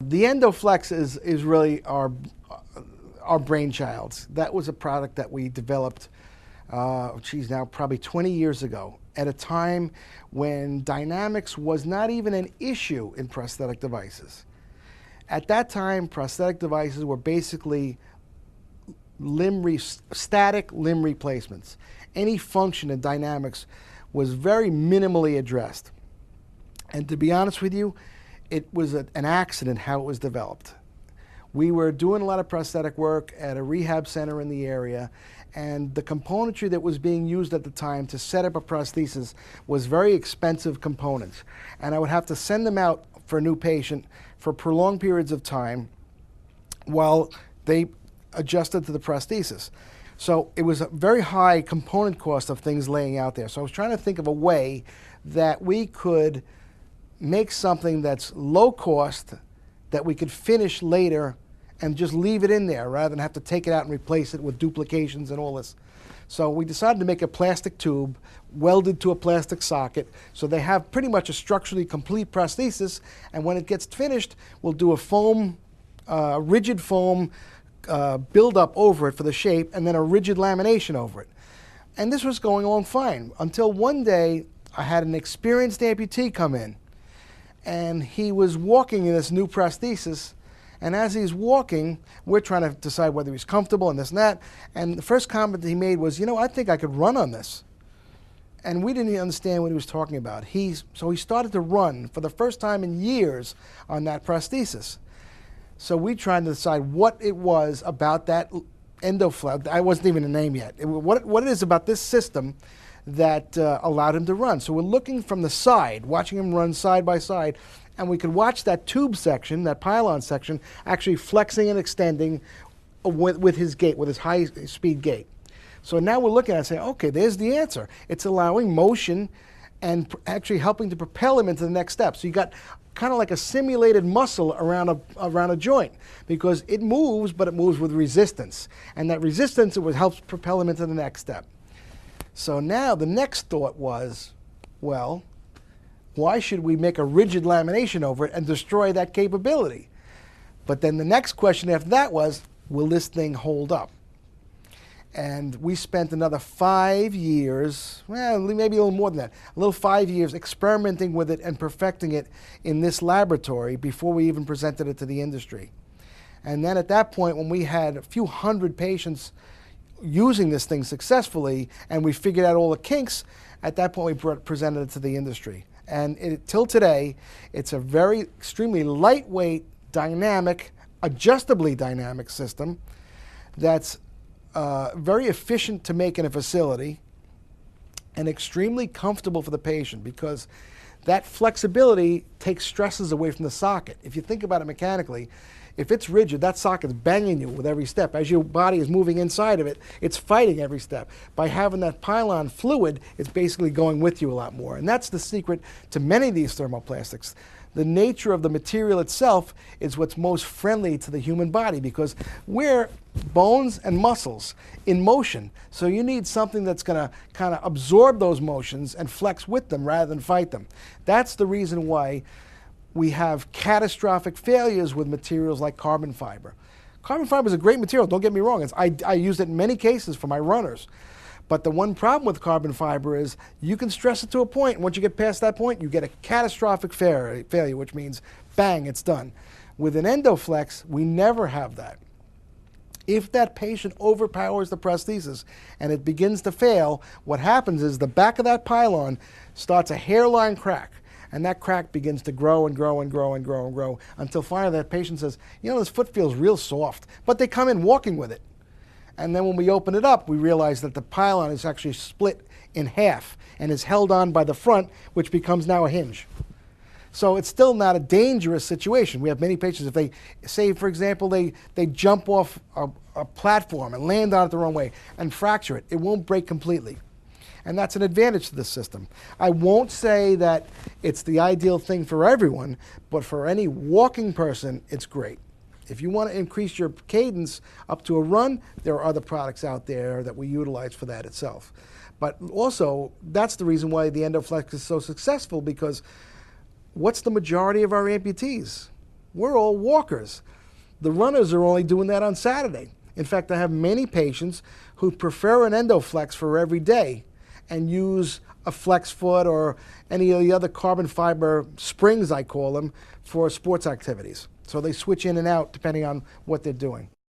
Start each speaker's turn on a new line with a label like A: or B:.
A: The endoflex is really our brainchild. That was a product that we developed, now probably 20 years ago, at a time when dynamics was not even an issue in prosthetic devices. At that time, prosthetic devices were basically static limb replacements. Any function in dynamics was very minimally addressed. And to be honest with you, it was an accident how it was developed. We were doing a lot of prosthetic work at a rehab center in the area, and the componentry that was being used at the time to set up a prosthesis was very expensive components. And I would have to send them out for a new patient for prolonged periods of time while they adjusted to the prosthesis. So it was a very high component cost of things laying out there. So I was trying to think of a way that we could make something that's low cost that we could finish later and just leave it in there rather than have to take it out and replace it with duplications and all this. So we decided to make a plastic tube welded to a plastic socket so they have pretty much a structurally complete prosthesis, and when it gets finished, we'll do a foam, rigid foam build up over it for the shape, and then a rigid lamination over it. And this was going along fine until one day I had an experienced amputee come in. And he was walking in this new prosthesis, and as he's walking, we're trying to decide whether he's comfortable and this and that. And the first comment that he made was, I think I could run on this. And we didn't even understand what he was talking about. So he started to run for the first time in years on that prosthesis. So we tried to decide what it was about that endoflex. I wasn't even a name yet. What it is about this system that allowed him to run. So we're looking from the side, watching him run side by side, and we could watch that tube section, that pylon section, actually flexing and extending with his gait, with his high-speed gait. So now we're looking at it and saying, okay, there's the answer. It's allowing motion and actually helping to propel him into the next step. So you got kind of like a simulated muscle around a joint, because it moves, but it moves with resistance. And that resistance, helps propel him into the next step. So now the next thought was, well, why should we make a rigid lamination over it and destroy that capability? But then the next question after that was, will this thing hold up? And we spent another 5 years, well, maybe a little more than that, 5 years experimenting with it and perfecting it in this laboratory before we even presented it to the industry. And then at that point, when we had a few hundred patients using this thing successfully, and we figured out all the kinks, at that point we presented it to the industry. And till today, it's a very extremely lightweight, dynamic, adjustably dynamic system that's very efficient to make in a facility and extremely comfortable for the patient, because that flexibility takes stresses away from the socket. If you think about it mechanically, if it's rigid, that socket's banging you with every step. As your body is moving inside of it, it's fighting every step. By having that pylon fluid, it's basically going with you a lot more. And that's the secret to many of these thermoplastics. The nature of the material itself is what's most friendly to the human body, because we're bones and muscles in motion. So you need something that's going to kind of absorb those motions and flex with them rather than fight them. That's the reason why we have catastrophic failures with materials like carbon fiber. Carbon fiber is a great material, don't get me wrong. I use it in many cases for my runners. But the one problem with carbon fiber is you can stress it to a point, and once you get past that point, you get a catastrophic failure, which means bang, it's done. With an endoflex, we never have that. If that patient overpowers the prosthesis and it begins to fail, what happens is the back of that pylon starts a hairline crack. And that crack begins to grow and grow and grow and grow and grow until finally that patient says, this foot feels real soft. But they come in walking with it. And then when we open it up, we realize that the pylon is actually split in half and is held on by the front, which becomes now a hinge. So it's still not a dangerous situation. We have many patients, if they say, for example, they jump off a platform and land on it the wrong way and fracture it, it won't break completely. And that's an advantage to this system. I won't say that it's the ideal thing for everyone, but for any walking person, it's great. If you want to increase your cadence up to a run, there are other products out there that we utilize for that itself. But also, that's the reason why the endoflex is so successful, because what's the majority of our amputees? we're all walkers. The runners are only doing that on Saturday. In fact, I have many patients who prefer an endoflex for every day and use a flex foot or any of the other carbon fiber springs, I call them, for sports activities. So they switch in and out depending on what they're doing.